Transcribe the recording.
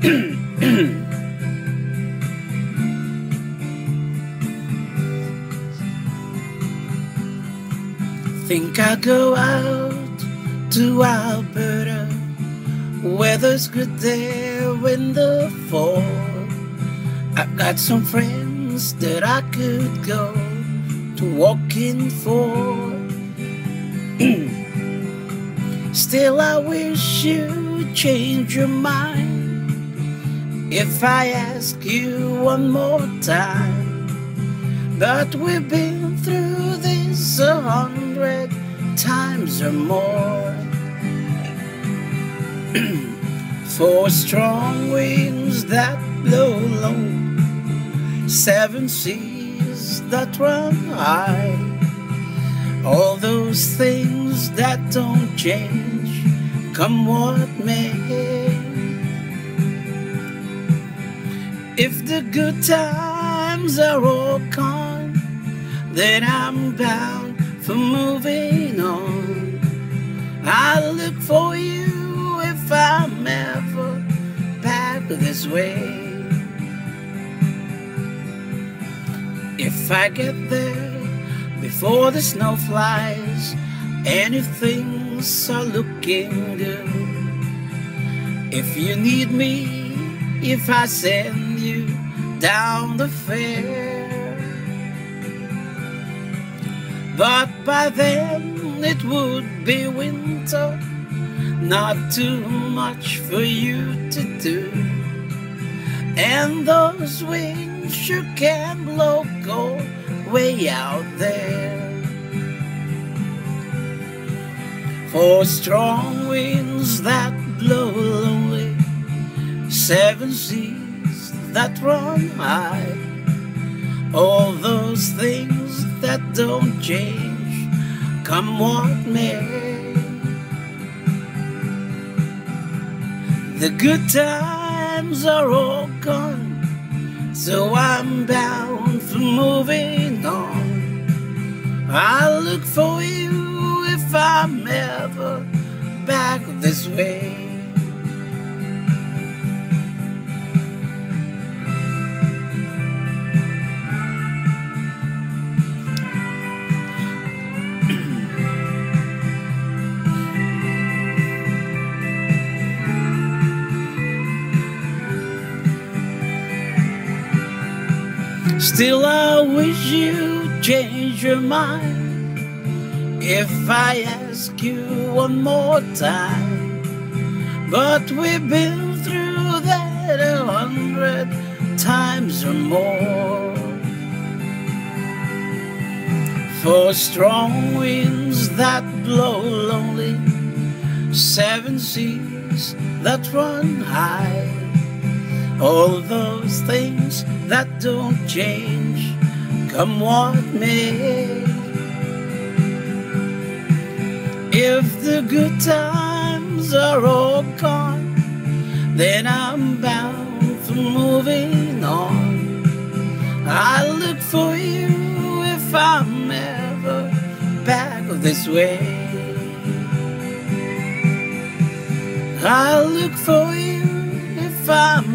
Think I'll go out to Alberta. Weather's good there in the fall. I've got some friends that I could go to walking for. Still I wish you'd change your mind if I ask you one more time. But we've been through this 100 times or more. Four strong winds that blow low, seven seas that run high, all those things that don't change, come what may. If the good times are all gone, then I'm bound for moving on. I'll look for you if I'm ever back this way. If I get there before the snow flies and if things are looking good, if you need me, if I send you down the fair, but by then it would be winter, not too much for you to do, and those winds sure can blow cold way out there. Four strong winds that blow lonely, seven seas that run high, all those things that don't change, come what may. The good times are all gone, so I'm bound for moving on. I'll look for you if I'm ever back this way. Still I wish you'd change your mind if I ask you one more time. But we've been through that 100 times or more. Four strong winds that blow lonely, seven seas that run high, all those things that don't change, come what may. If the good times are all gone, then I'm bound for moving on. I'll look for you if I'm ever back this way. I'll look for you if I'm